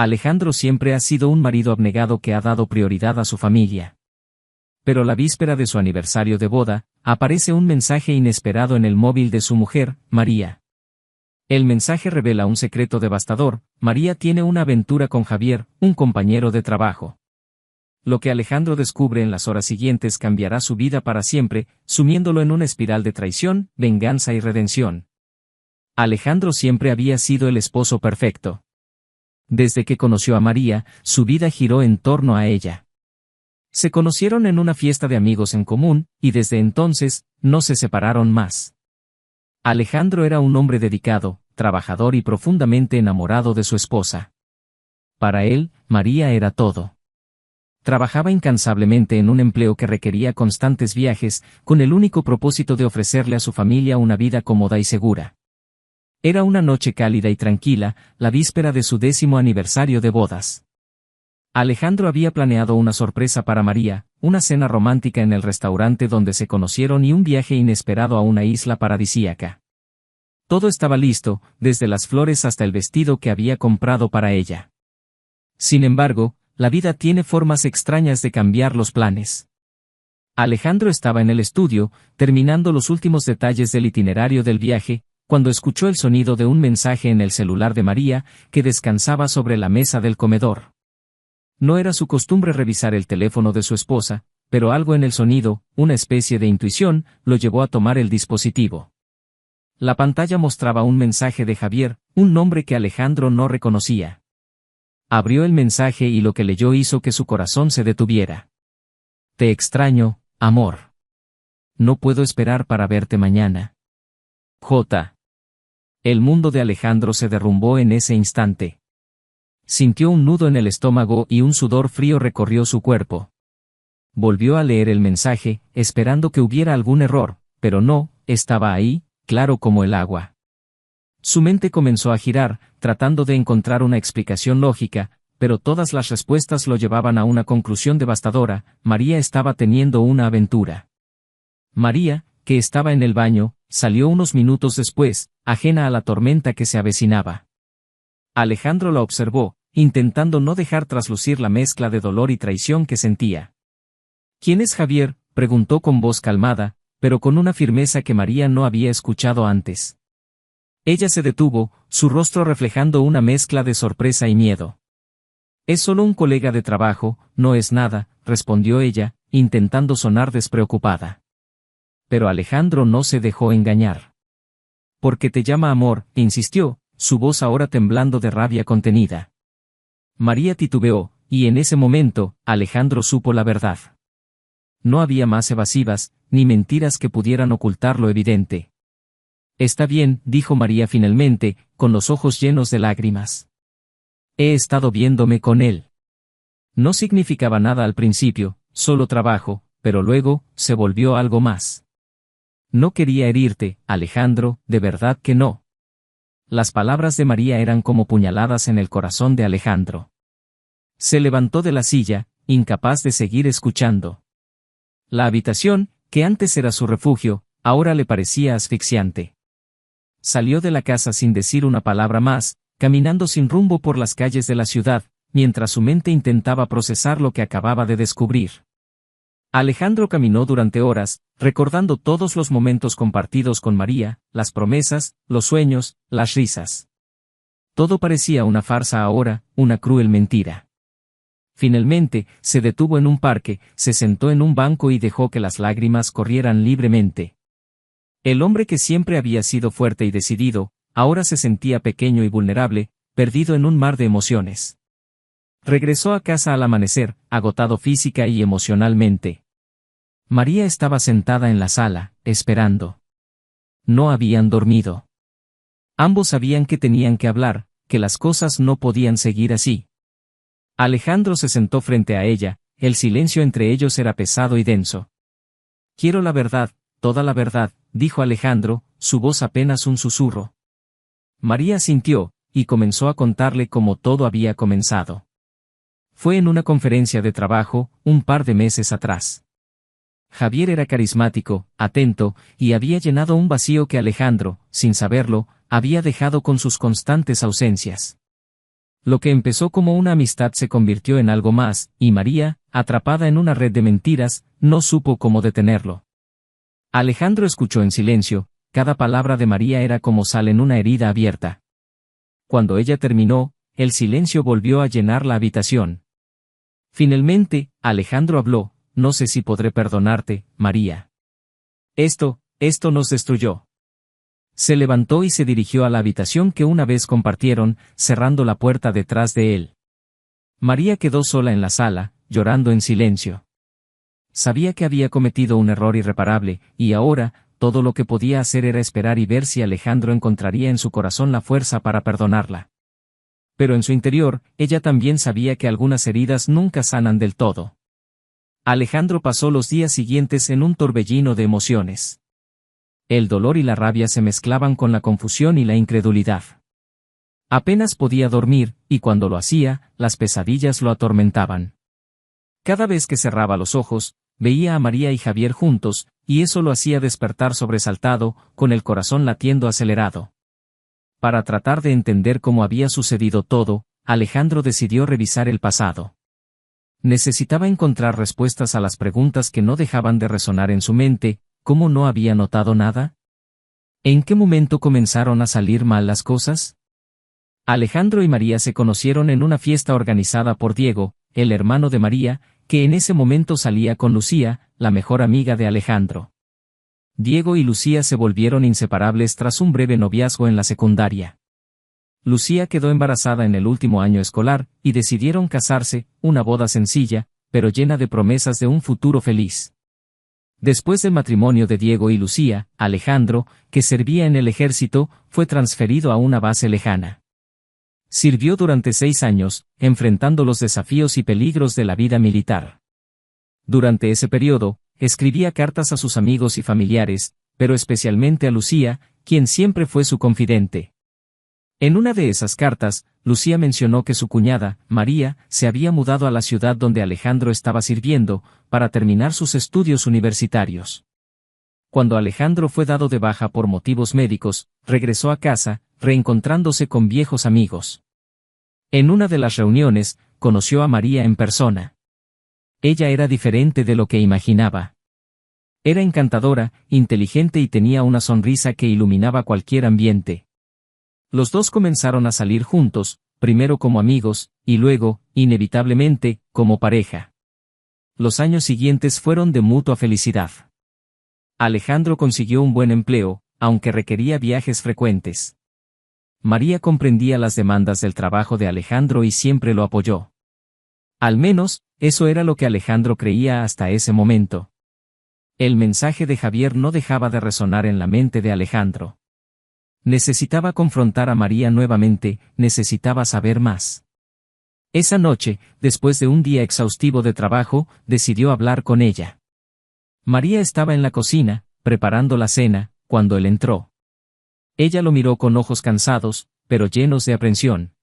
Alejandro siempre ha sido un marido abnegado que ha dado prioridad a su familia. Pero la víspera de su aniversario de boda, aparece un mensaje inesperado en el móvil de su mujer, María. El mensaje revela un secreto devastador: María tiene una aventura con Javier, un compañero de trabajo. Lo que Alejandro descubre en las horas siguientes cambiará su vida para siempre, sumiéndolo en una espiral de traición, venganza y redención. Alejandro siempre había sido el esposo perfecto. Desde que conoció a María, su vida giró en torno a ella. Se conocieron en una fiesta de amigos en común, y desde entonces, no se separaron más. Alejandro era un hombre dedicado, trabajador y profundamente enamorado de su esposa. Para él, María era todo. Trabajaba incansablemente en un empleo que requería constantes viajes, con el único propósito de ofrecerle a su familia una vida cómoda y segura. Era una noche cálida y tranquila, la víspera de su 10º aniversario de bodas. Alejandro había planeado una sorpresa para María, una cena romántica en el restaurante donde se conocieron y un viaje inesperado a una isla paradisíaca. Todo estaba listo, desde las flores hasta el vestido que había comprado para ella. Sin embargo, la vida tiene formas extrañas de cambiar los planes. Alejandro estaba en el estudio, terminando los últimos detalles del itinerario del viaje, cuando escuchó el sonido de un mensaje en el celular de María, que descansaba sobre la mesa del comedor. No era su costumbre revisar el teléfono de su esposa, pero algo en el sonido, una especie de intuición, lo llevó a tomar el dispositivo. La pantalla mostraba un mensaje de Javier, un nombre que Alejandro no reconocía. Abrió el mensaje y lo que leyó hizo que su corazón se detuviera. Te extraño, amor. No puedo esperar para verte mañana. J. El mundo de Alejandro se derrumbó en ese instante. Sintió un nudo en el estómago y un sudor frío recorrió su cuerpo. Volvió a leer el mensaje, esperando que hubiera algún error, pero no, estaba ahí, claro como el agua. Su mente comenzó a girar, tratando de encontrar una explicación lógica, pero todas las respuestas lo llevaban a una conclusión devastadora: María estaba teniendo una aventura. María, que estaba en el baño, salió unos minutos después, ajena a la tormenta que se avecinaba. Alejandro la observó, intentando no dejar traslucir la mezcla de dolor y traición que sentía. ¿Quién es Javier?, preguntó con voz calmada, pero con una firmeza que María no había escuchado antes. Ella se detuvo, su rostro reflejando una mezcla de sorpresa y miedo. Es solo un colega de trabajo, no es nada, respondió ella, intentando sonar despreocupada. Pero Alejandro no se dejó engañar. Porque te llama amor, insistió, su voz ahora temblando de rabia contenida. María titubeó, y en ese momento, Alejandro supo la verdad. No había más evasivas, ni mentiras que pudieran ocultar lo evidente. Está bien, dijo María finalmente, con los ojos llenos de lágrimas. He estado viéndome con él. No significaba nada al principio, solo trabajo, pero luego, se volvió algo más. No quería herirte, Alejandro, de verdad que no. Las palabras de María eran como puñaladas en el corazón de Alejandro. Se levantó de la silla, incapaz de seguir escuchando. La habitación, que antes era su refugio, ahora le parecía asfixiante. Salió de la casa sin decir una palabra más, caminando sin rumbo por las calles de la ciudad, mientras su mente intentaba procesar lo que acababa de descubrir. Alejandro caminó durante horas, recordando todos los momentos compartidos con María, las promesas, los sueños, las risas. Todo parecía una farsa ahora, una cruel mentira. Finalmente, se detuvo en un parque, se sentó en un banco y dejó que las lágrimas corrieran libremente. El hombre que siempre había sido fuerte y decidido, ahora se sentía pequeño y vulnerable, perdido en un mar de emociones. Regresó a casa al amanecer, agotado física y emocionalmente. María estaba sentada en la sala, esperando. No habían dormido. Ambos sabían que tenían que hablar, que las cosas no podían seguir así. Alejandro se sentó frente a ella, el silencio entre ellos era pesado y denso. Quiero la verdad, toda la verdad, dijo Alejandro, su voz apenas un susurro. María sintió, y comenzó a contarle cómo todo había comenzado. Fue en una conferencia de trabajo, un par de meses atrás. Javier era carismático, atento, y había llenado un vacío que Alejandro, sin saberlo, había dejado con sus constantes ausencias. Lo que empezó como una amistad se convirtió en algo más, y María, atrapada en una red de mentiras, no supo cómo detenerlo. Alejandro escuchó en silencio, cada palabra de María era como sal en una herida abierta. Cuando ella terminó, el silencio volvió a llenar la habitación. Finalmente, Alejandro habló: no sé si podré perdonarte, María. Esto nos destruyó. Se levantó y se dirigió a la habitación que una vez compartieron, cerrando la puerta detrás de él. María quedó sola en la sala, llorando en silencio. Sabía que había cometido un error irreparable, y ahora, todo lo que podía hacer era esperar y ver si Alejandro encontraría en su corazón la fuerza para perdonarla. Pero en su interior, ella también sabía que algunas heridas nunca sanan del todo. Alejandro pasó los días siguientes en un torbellino de emociones. El dolor y la rabia se mezclaban con la confusión y la incredulidad. Apenas podía dormir, y cuando lo hacía, las pesadillas lo atormentaban. Cada vez que cerraba los ojos, veía a María y Javier juntos, y eso lo hacía despertar sobresaltado, con el corazón latiendo acelerado. Para tratar de entender cómo había sucedido todo, Alejandro decidió revisar el pasado. Necesitaba encontrar respuestas a las preguntas que no dejaban de resonar en su mente. ¿Cómo no había notado nada? ¿En qué momento comenzaron a salir mal las cosas? Alejandro y María se conocieron en una fiesta organizada por Diego, el hermano de María, que en ese momento salía con Lucía, la mejor amiga de Alejandro. Diego y Lucía se volvieron inseparables tras un breve noviazgo en la secundaria. Lucía quedó embarazada en el último año escolar, y decidieron casarse, una boda sencilla, pero llena de promesas de un futuro feliz. Después del matrimonio de Diego y Lucía, Alejandro, que servía en el ejército, fue transferido a una base lejana. Sirvió durante 6 años, enfrentando los desafíos y peligros de la vida militar. Durante ese periodo, escribía cartas a sus amigos y familiares, pero especialmente a Lucía, quien siempre fue su confidente. En una de esas cartas, Lucía mencionó que su cuñada, María, se había mudado a la ciudad donde Alejandro estaba sirviendo, para terminar sus estudios universitarios. Cuando Alejandro fue dado de baja por motivos médicos, regresó a casa, reencontrándose con viejos amigos. En una de las reuniones, conoció a María en persona. Ella era diferente de lo que imaginaba. Era encantadora, inteligente y tenía una sonrisa que iluminaba cualquier ambiente. Los dos comenzaron a salir juntos, primero como amigos, y luego, inevitablemente, como pareja. Los años siguientes fueron de mutua felicidad. Alejandro consiguió un buen empleo, aunque requería viajes frecuentes. María comprendía las demandas del trabajo de Alejandro y siempre lo apoyó. Al menos, eso era lo que Alejandro creía hasta ese momento. El mensaje de Javier no dejaba de resonar en la mente de Alejandro. Necesitaba confrontar a María nuevamente, necesitaba saber más. Esa noche, después de un día exhaustivo de trabajo, decidió hablar con ella. María estaba en la cocina, preparando la cena, cuando él entró. Ella lo miró con ojos cansados, pero llenos de aprensión.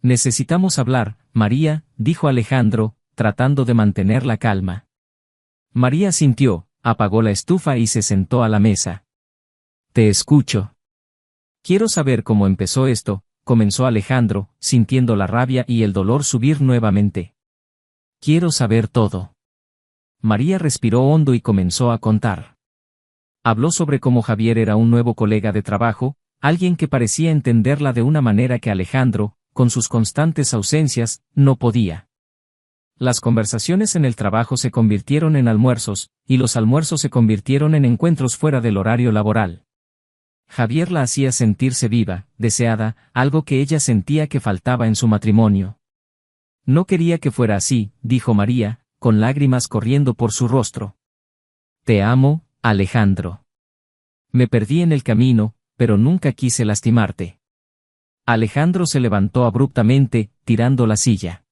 Necesitamos hablar, María, dijo Alejandro, tratando de mantener la calma. María sintió, apagó la estufa y se sentó a la mesa. Te escucho. Quiero saber cómo empezó esto, comenzó Alejandro, sintiendo la rabia y el dolor subir nuevamente. Quiero saber todo. María respiró hondo y comenzó a contar. Habló sobre cómo Javier era un nuevo colega de trabajo, alguien que parecía entenderla de una manera que Alejandro, con sus constantes ausencias, no podía. Las conversaciones en el trabajo se convirtieron en almuerzos, y los almuerzos se convirtieron en encuentros fuera del horario laboral. Javier la hacía sentirse viva, deseada, algo que ella sentía que faltaba en su matrimonio. No quería que fuera así, dijo María, con lágrimas corriendo por su rostro. Te amo, Alejandro. Me perdí en el camino, pero nunca quise lastimarte. Alejandro se levantó abruptamente, tirando la silla.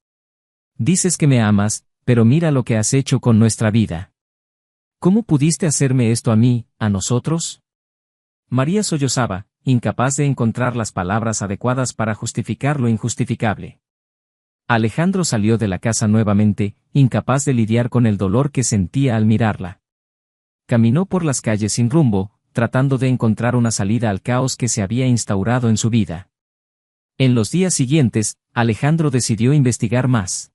Dices que me amas, pero mira lo que has hecho con nuestra vida. ¿Cómo pudiste hacerme esto a mí, a nosotros? María sollozaba, incapaz de encontrar las palabras adecuadas para justificar lo injustificable. Alejandro salió de la casa nuevamente, incapaz de lidiar con el dolor que sentía al mirarla. Caminó por las calles sin rumbo, tratando de encontrar una salida al caos que se había instaurado en su vida. En los días siguientes, Alejandro decidió investigar más.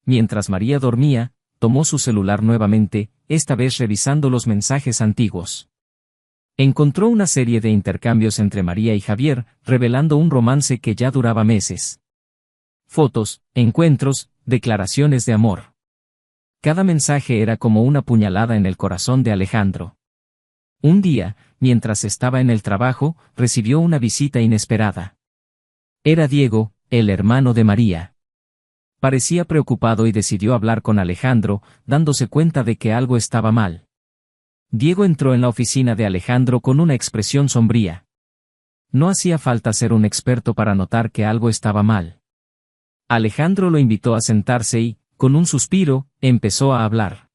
Mientras María dormía, tomó su celular nuevamente, esta vez revisando los mensajes antiguos. Encontró una serie de intercambios entre María y Javier, revelando un romance que ya duraba meses. Fotos, encuentros, declaraciones de amor. Cada mensaje era como una puñalada en el corazón de Alejandro. Un día, mientras estaba en el trabajo, recibió una visita inesperada. Era Diego, el hermano de María. Parecía preocupado y decidió hablar con Alejandro, dándose cuenta de que algo estaba mal. Diego entró en la oficina de Alejandro con una expresión sombría. No hacía falta ser un experto para notar que algo estaba mal. Alejandro lo invitó a sentarse y, con un suspiro, empezó a hablar.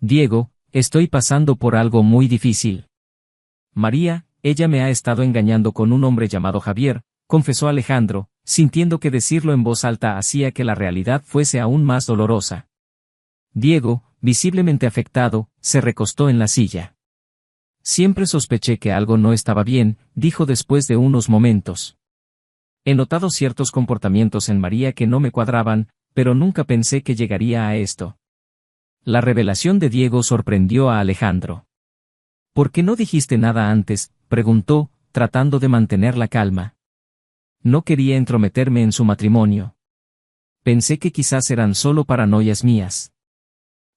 Diego, estoy pasando por algo muy difícil. María, ella me ha estado engañando con un hombre llamado Javier, confesó Alejandro, sintiendo que decirlo en voz alta hacía que la realidad fuese aún más dolorosa. Diego, visiblemente afectado, se recostó en la silla. Siempre sospeché que algo no estaba bien, dijo después de unos momentos. He notado ciertos comportamientos en María que no me cuadraban, pero nunca pensé que llegaría a esto. La revelación de Diego sorprendió a Alejandro. ¿Por qué no dijiste nada antes?, preguntó, tratando de mantener la calma. No quería entrometerme en su matrimonio. Pensé que quizás eran solo paranoias mías.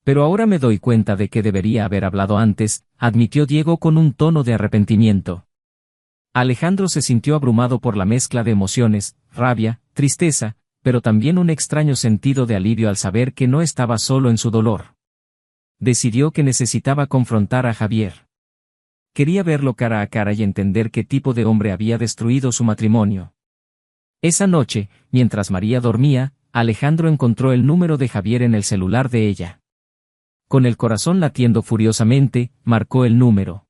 Pero ahora me doy cuenta de que debería haber hablado antes, admitió Diego con un tono de arrepentimiento. Alejandro se sintió abrumado por la mezcla de emociones, rabia, tristeza, pero también un extraño sentido de alivio al saber que no estaba solo en su dolor. Decidió que necesitaba confrontar a Javier. Quería verlo cara a cara y entender qué tipo de hombre había destruido su matrimonio. Esa noche, mientras María dormía, Alejandro encontró el número de Javier en el celular de ella. Con el corazón latiendo furiosamente, marcó el número.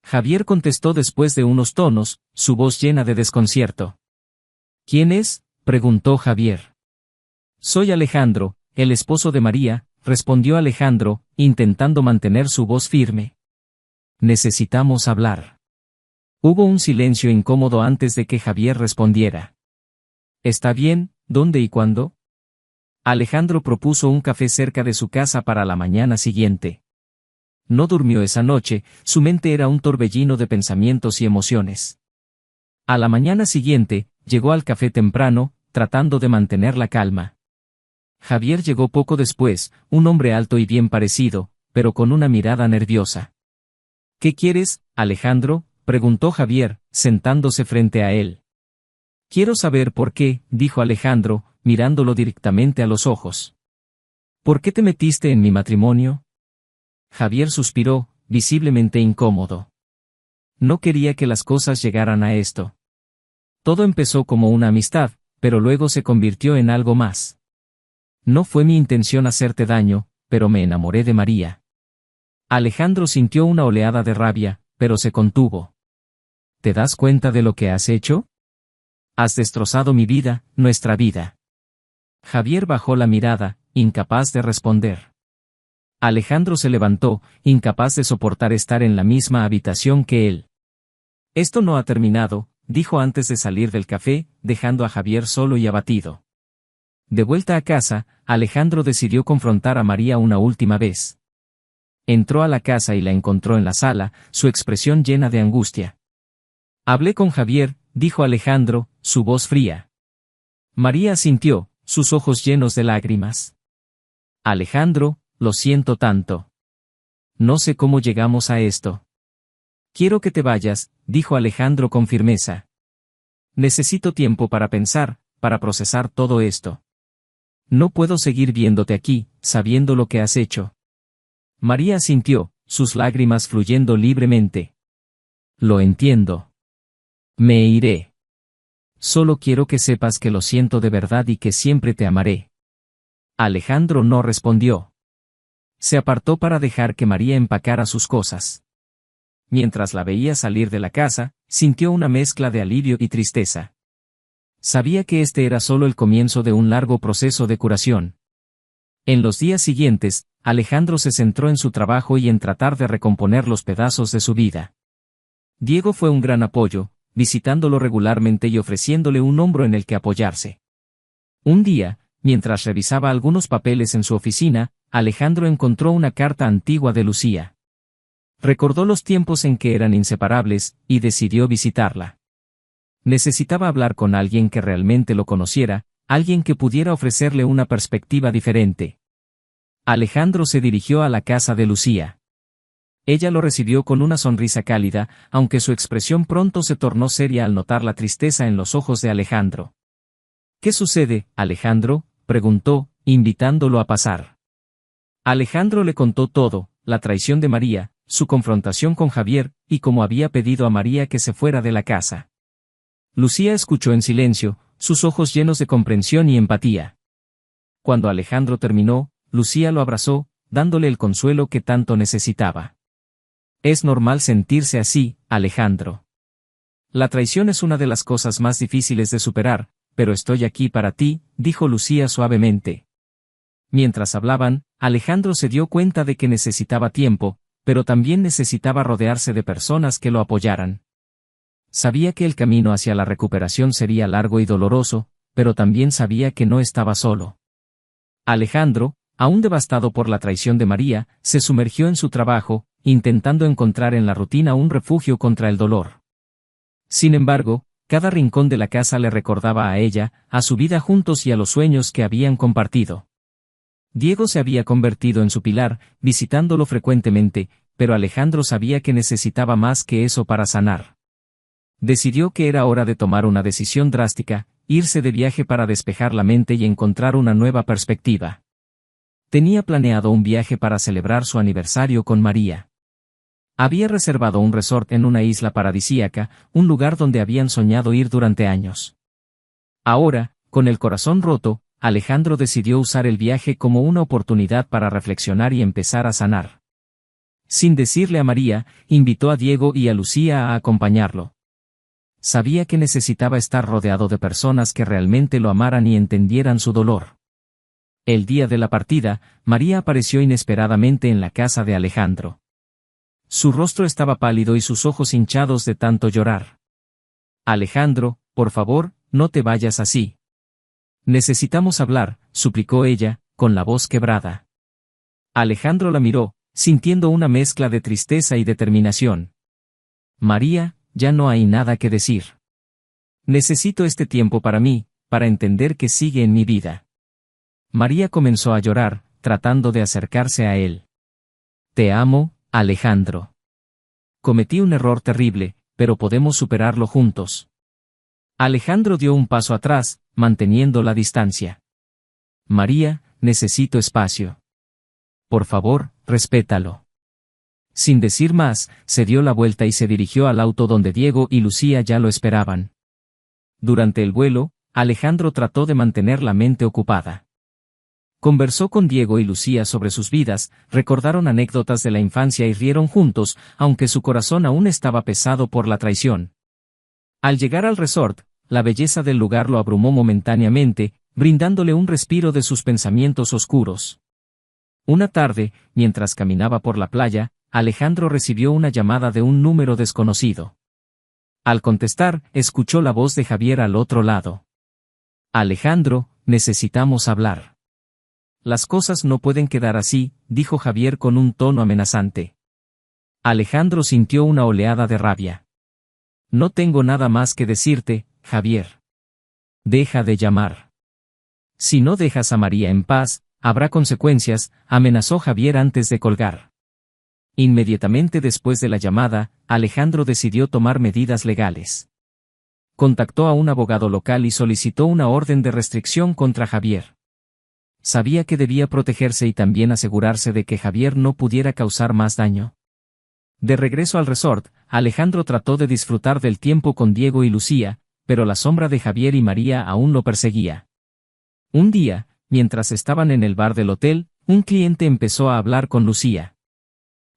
Javier contestó después de unos tonos, su voz llena de desconcierto. ¿Quién es?, preguntó Javier. Soy Alejandro, el esposo de María, respondió Alejandro, intentando mantener su voz firme. Necesitamos hablar. Hubo un silencio incómodo antes de que Javier respondiera. ¿Está bien? ¿Dónde y cuándo? Alejandro propuso un café cerca de su casa para la mañana siguiente. No durmió esa noche, su mente era un torbellino de pensamientos y emociones. A la mañana siguiente, llegó al café temprano, tratando de mantener la calma. Javier llegó poco después, un hombre alto y bien parecido, pero con una mirada nerviosa. ¿Qué quieres, Alejandro?, preguntó Javier, sentándose frente a él. Quiero saber por qué, dijo Alejandro, mirándolo directamente a los ojos. ¿Por qué te metiste en mi matrimonio? Javier suspiró, visiblemente incómodo. No quería que las cosas llegaran a esto. Todo empezó como una amistad, pero luego se convirtió en algo más. No fue mi intención hacerte daño, pero me enamoré de María. Alejandro sintió una oleada de rabia, pero se contuvo. ¿Te das cuenta de lo que has hecho? Has destrozado mi vida, nuestra vida. Javier bajó la mirada, incapaz de responder. Alejandro se levantó, incapaz de soportar estar en la misma habitación que él. Esto no ha terminado, dijo antes de salir del café, dejando a Javier solo y abatido. De vuelta a casa, Alejandro decidió confrontar a María una última vez. Entró a la casa y la encontró en la sala, su expresión llena de angustia. Hablé con Javier, dijo Alejandro, su voz fría. María asintió, sus ojos llenos de lágrimas. Alejandro, lo siento tanto. No sé cómo llegamos a esto. Quiero que te vayas, dijo Alejandro con firmeza. Necesito tiempo para pensar, para procesar todo esto. No puedo seguir viéndote aquí, sabiendo lo que has hecho. María asintió, sus lágrimas fluyendo libremente. Lo entiendo. Me iré. Solo quiero que sepas que lo siento de verdad y que siempre te amaré. Alejandro no respondió. Se apartó para dejar que María empacara sus cosas. Mientras la veía salir de la casa, sintió una mezcla de alivio y tristeza. Sabía que este era solo el comienzo de un largo proceso de curación. En los días siguientes, Alejandro se centró en su trabajo y en tratar de recomponer los pedazos de su vida. Diego fue un gran apoyo, visitándolo regularmente y ofreciéndole un hombro en el que apoyarse. Un día, mientras revisaba algunos papeles en su oficina, Alejandro encontró una carta antigua de Lucía. Recordó los tiempos en que eran inseparables, y decidió visitarla. Necesitaba hablar con alguien que realmente lo conociera, alguien que pudiera ofrecerle una perspectiva diferente. Alejandro se dirigió a la casa de Lucía. Ella lo recibió con una sonrisa cálida, aunque su expresión pronto se tornó seria al notar la tristeza en los ojos de Alejandro. «¿Qué sucede, Alejandro?», preguntó, invitándolo a pasar. Alejandro le contó todo, la traición de María, su confrontación con Javier, y cómo había pedido a María que se fuera de la casa. Lucía escuchó en silencio, sus ojos llenos de comprensión y empatía. Cuando Alejandro terminó, Lucía lo abrazó, dándole el consuelo que tanto necesitaba. «Es normal sentirse así, Alejandro. La traición es una de las cosas más difíciles de superar, pero estoy aquí para ti», dijo Lucía suavemente. Mientras hablaban, Alejandro se dio cuenta de que necesitaba tiempo, pero también necesitaba rodearse de personas que lo apoyaran. Sabía que el camino hacia la recuperación sería largo y doloroso, pero también sabía que no estaba solo. Alejandro, aún devastado por la traición de María, se sumergió en su trabajo, intentando encontrar en la rutina un refugio contra el dolor. Sin embargo, cada rincón de la casa le recordaba a ella, a su vida juntos y a los sueños que habían compartido. Diego se había convertido en su pilar, visitándolo frecuentemente, pero Alejandro sabía que necesitaba más que eso para sanar. Decidió que era hora de tomar una decisión drástica, irse de viaje para despejar la mente y encontrar una nueva perspectiva. Tenía planeado un viaje para celebrar su aniversario con María. Había reservado un resort en una isla paradisíaca, un lugar donde habían soñado ir durante años. Ahora, con el corazón roto, Alejandro decidió usar el viaje como una oportunidad para reflexionar y empezar a sanar. Sin decirle a María, invitó a Diego y a Lucía a acompañarlo. Sabía que necesitaba estar rodeado de personas que realmente lo amaran y entendieran su dolor. El día de la partida, María apareció inesperadamente en la casa de Alejandro. Su rostro estaba pálido y sus ojos hinchados de tanto llorar. «Alejandro, por favor, no te vayas así. Necesitamos hablar», suplicó ella, con la voz quebrada. Alejandro la miró, sintiendo una mezcla de tristeza y determinación. «María, ya no hay nada que decir. Necesito este tiempo para mí, para entender qué sigue en mi vida». María comenzó a llorar, tratando de acercarse a él. «Te amo, Alejandro. Cometí un error terrible, pero podemos superarlo juntos». Alejandro dio un paso atrás, manteniendo la distancia. «María, necesito espacio. Por favor, respétalo». Sin decir más, se dio la vuelta y se dirigió al auto donde Diego y Lucía ya lo esperaban. Durante el vuelo, Alejandro trató de mantener la mente ocupada. Conversó con Diego y Lucía sobre sus vidas, recordaron anécdotas de la infancia y rieron juntos, aunque su corazón aún estaba pesado por la traición. Al llegar al resort, la belleza del lugar lo abrumó momentáneamente, brindándole un respiro de sus pensamientos oscuros. Una tarde, mientras caminaba por la playa, Alejandro recibió una llamada de un número desconocido. Al contestar, escuchó la voz de Javier al otro lado. «Alejandro, necesitamos hablar». «Las cosas no pueden quedar así», dijo Javier con un tono amenazante. Alejandro sintió una oleada de rabia. «No tengo nada más que decirte, Javier. Deja de llamar. Si no dejas a María en paz, habrá consecuencias», amenazó Javier antes de colgar. Inmediatamente después de la llamada, Alejandro decidió tomar medidas legales. Contactó a un abogado local y solicitó una orden de restricción contra Javier. Sabía que debía protegerse y también asegurarse de que Javier no pudiera causar más daño. De regreso al resort, Alejandro trató de disfrutar del tiempo con Diego y Lucía, pero la sombra de Javier y María aún lo perseguía. Un día, mientras estaban en el bar del hotel, un cliente empezó a hablar con Lucía.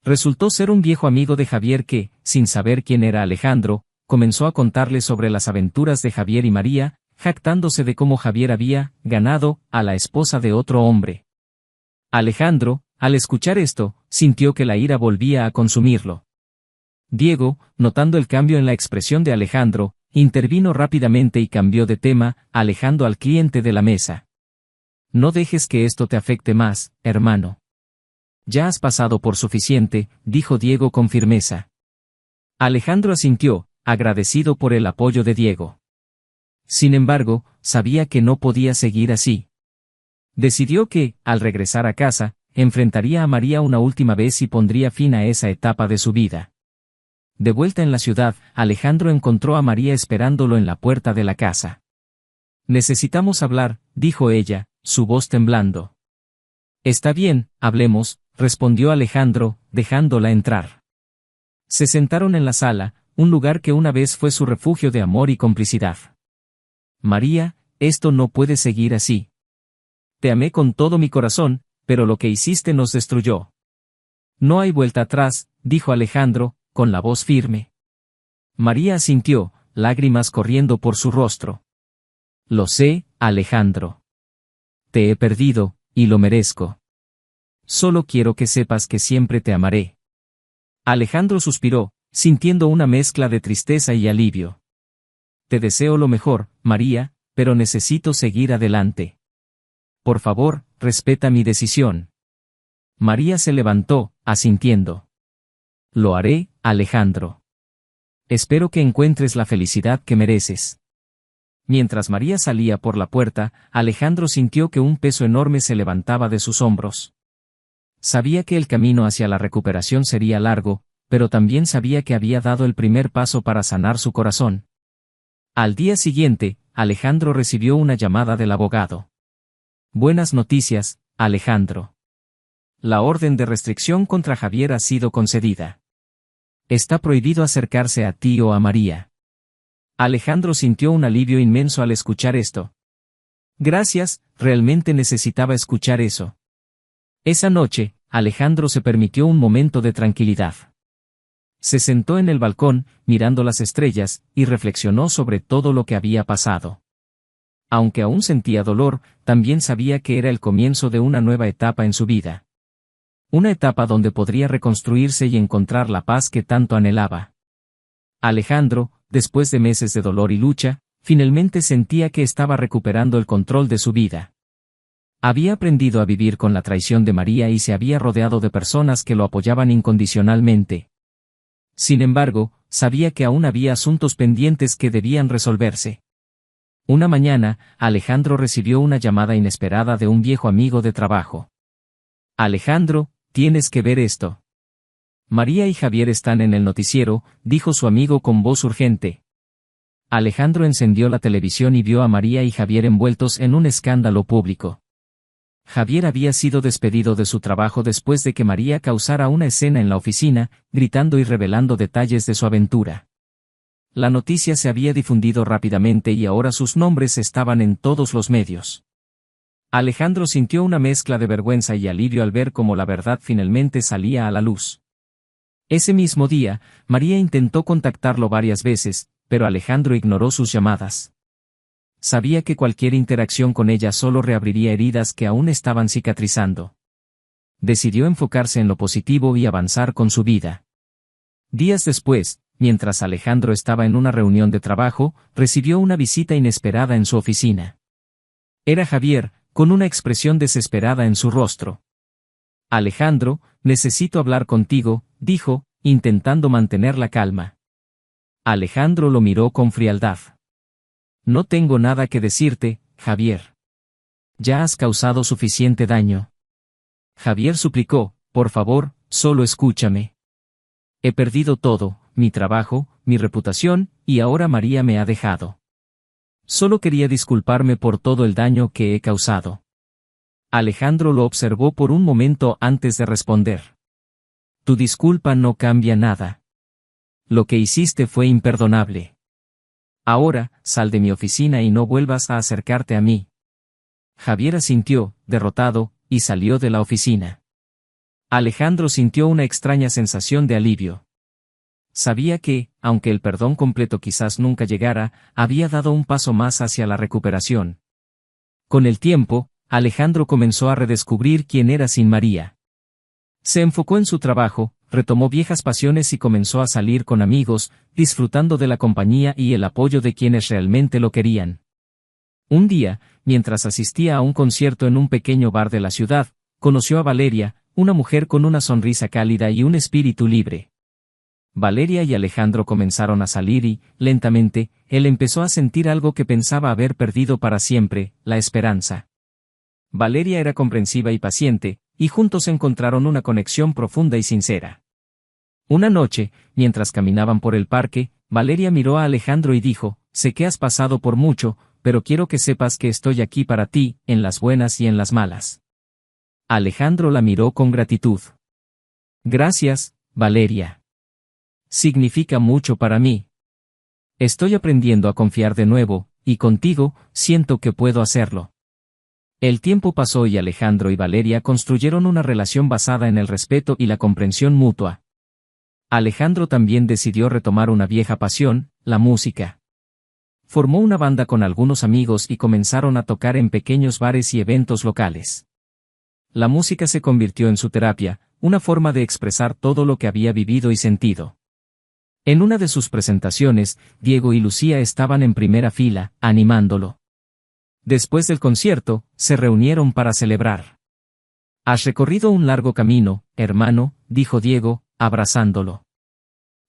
Resultó ser un viejo amigo de Javier que, sin saber quién era Alejandro, comenzó a contarle sobre las aventuras de Javier y María, jactándose de cómo Javier había ganado a la esposa de otro hombre. Alejandro, al escuchar esto, sintió que la ira volvía a consumirlo. Diego, notando el cambio en la expresión de Alejandro, Intervino rápidamente y cambió de tema, alejando al cliente de la mesa. No dejes que esto te afecte más, hermano. Ya has pasado por suficiente, dijo Diego con firmeza. Alejandro asintió, agradecido por el apoyo de Diego. Sin embargo, sabía que no podía seguir así. Decidió que, al regresar a casa, enfrentaría a María una última vez y pondría fin a esa etapa de su vida. De vuelta en la ciudad, Alejandro encontró a María esperándolo en la puerta de la casa. Necesitamos hablar, dijo ella, su voz temblando. Está bien, hablemos, respondió Alejandro, dejándola entrar. Se sentaron en la sala, un lugar que una vez fue su refugio de amor y complicidad. María, esto no puede seguir así. Te amé con todo mi corazón, pero lo que hiciste nos destruyó. No hay vuelta atrás, dijo Alejandro, con la voz firme. María asintió, lágrimas corriendo por su rostro. Lo sé, Alejandro. Te he perdido, y lo merezco. Solo quiero que sepas que siempre te amaré. Alejandro suspiró, sintiendo una mezcla de tristeza y alivio. Te deseo lo mejor, María, pero necesito seguir adelante. Por favor, respeta mi decisión. María se levantó, asintiendo. Lo haré, Alejandro. Espero que encuentres la felicidad que mereces. Mientras María salía por la puerta, Alejandro sintió que un peso enorme se levantaba de sus hombros. Sabía que el camino hacia la recuperación sería largo, pero también sabía que había dado el primer paso para sanar su corazón. Al día siguiente, Alejandro recibió una llamada del abogado. Buenas noticias, Alejandro. La orden de restricción contra Javier ha sido concedida. Está prohibido acercarse a ti o a María. Alejandro sintió un alivio inmenso al escuchar esto. Gracias, realmente necesitaba escuchar eso. Esa noche, Alejandro se permitió un momento de tranquilidad. Se sentó en el balcón, mirando las estrellas, y reflexionó sobre todo lo que había pasado. Aunque aún sentía dolor, también sabía que era el comienzo de una nueva etapa en su vida. Una etapa donde podría reconstruirse y encontrar la paz que tanto anhelaba. Alejandro, después de meses de dolor y lucha, finalmente sentía que estaba recuperando el control de su vida. Había aprendido a vivir con la traición de María y se había rodeado de personas que lo apoyaban incondicionalmente. Sin embargo, sabía que aún había asuntos pendientes que debían resolverse. Una mañana, Alejandro recibió una llamada inesperada de un viejo amigo de trabajo. Alejandro, tienes que ver esto. María y Javier están en el noticiero, dijo su amigo con voz urgente. Alejandro encendió la televisión y vio a María y Javier envueltos en un escándalo público. Javier había sido despedido de su trabajo después de que María causara una escena en la oficina, gritando y revelando detalles de su aventura. La noticia se había difundido rápidamente y ahora sus nombres estaban en todos los medios. Alejandro sintió una mezcla de vergüenza y alivio al ver cómo la verdad finalmente salía a la luz. Ese mismo día, María intentó contactarlo varias veces, pero Alejandro ignoró sus llamadas. Sabía que cualquier interacción con ella solo reabriría heridas que aún estaban cicatrizando. Decidió enfocarse en lo positivo y avanzar con su vida. Días después, mientras Alejandro estaba en una reunión de trabajo, recibió una visita inesperada en su oficina. Era Javier, con una expresión desesperada en su rostro. Alejandro, necesito hablar contigo, dijo, intentando mantener la calma. Alejandro lo miró con frialdad. No tengo nada que decirte, Javier. Ya has causado suficiente daño. Javier suplicó, por favor, solo escúchame. He perdido todo, mi trabajo, mi reputación, y ahora María me ha dejado. Solo quería disculparme por todo el daño que he causado. Alejandro lo observó por un momento antes de responder. Tu disculpa no cambia nada. Lo que hiciste fue imperdonable. Ahora, sal de mi oficina y no vuelvas a acercarte a mí. Javier asintió, derrotado, y salió de la oficina. Alejandro sintió una extraña sensación de alivio. Sabía que, aunque el perdón completo quizás nunca llegara, había dado un paso más hacia la recuperación. Con el tiempo, Alejandro comenzó a redescubrir quién era sin María. Se enfocó en su trabajo, retomó viejas pasiones y comenzó a salir con amigos, disfrutando de la compañía y el apoyo de quienes realmente lo querían. Un día, mientras asistía a un concierto en un pequeño bar de la ciudad, conoció a Valeria, una mujer con una sonrisa cálida y un espíritu libre. Valeria y Alejandro comenzaron a salir y, lentamente, él empezó a sentir algo que pensaba haber perdido para siempre, la esperanza. Valeria era comprensiva y paciente, y juntos encontraron una conexión profunda y sincera. Una noche, mientras caminaban por el parque, Valeria miró a Alejandro y dijo: «Sé que has pasado por mucho, pero quiero que sepas que estoy aquí para ti, en las buenas y en las malas». Alejandro la miró con gratitud. «Gracias, Valeria. Significa mucho para mí. Estoy aprendiendo a confiar de nuevo, y contigo, siento que puedo hacerlo». El tiempo pasó y Alejandro y Valeria construyeron una relación basada en el respeto y la comprensión mutua. Alejandro también decidió retomar una vieja pasión, la música. Formó una banda con algunos amigos y comenzaron a tocar en pequeños bares y eventos locales. La música se convirtió en su terapia, una forma de expresar todo lo que había vivido y sentido. En una de sus presentaciones, Diego y Lucía estaban en primera fila, animándolo. Después del concierto, se reunieron para celebrar. «Has recorrido un largo camino, hermano», dijo Diego, abrazándolo.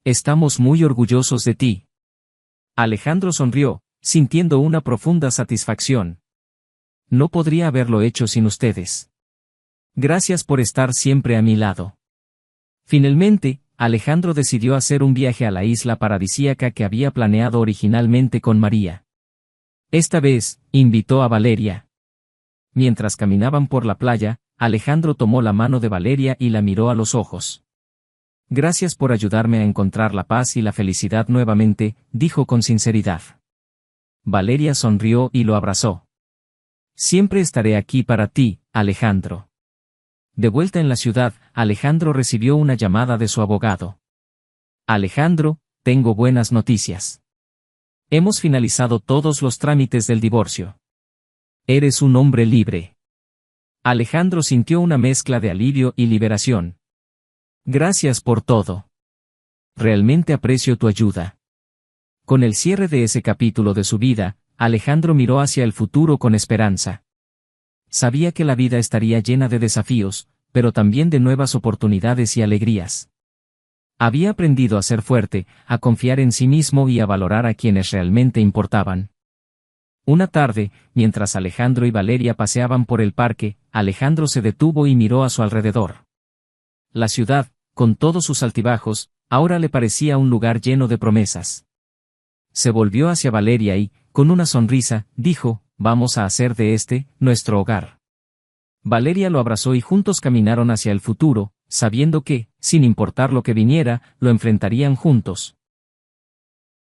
«Estamos muy orgullosos de ti». Alejandro sonrió, sintiendo una profunda satisfacción. «No podría haberlo hecho sin ustedes. Gracias por estar siempre a mi lado». Finalmente, Alejandro decidió hacer un viaje a la isla paradisíaca que había planeado originalmente con María. Esta vez, invitó a Valeria. Mientras caminaban por la playa, Alejandro tomó la mano de Valeria y la miró a los ojos. «Gracias por ayudarme a encontrar la paz y la felicidad nuevamente», dijo con sinceridad. Valeria sonrió y lo abrazó. «Siempre estaré aquí para ti, Alejandro». De vuelta en la ciudad, Alejandro recibió una llamada de su abogado. «Alejandro, tengo buenas noticias. Hemos finalizado todos los trámites del divorcio. Eres un hombre libre». Alejandro sintió una mezcla de alivio y liberación. «Gracias por todo. Realmente aprecio tu ayuda». Con el cierre de ese capítulo de su vida, Alejandro miró hacia el futuro con esperanza. Sabía que la vida estaría llena de desafíos, pero también de nuevas oportunidades y alegrías. Había aprendido a ser fuerte, a confiar en sí mismo y a valorar a quienes realmente importaban. Una tarde, mientras Alejandro y Valeria paseaban por el parque, Alejandro se detuvo y miró a su alrededor. La ciudad, con todos sus altibajos, ahora le parecía un lugar lleno de promesas. Se volvió hacia Valeria y, con una sonrisa, dijo: «Vamos a hacer de este, nuestro hogar». Valeria lo abrazó y juntos caminaron hacia el futuro, sabiendo que, sin importar lo que viniera, lo enfrentarían juntos.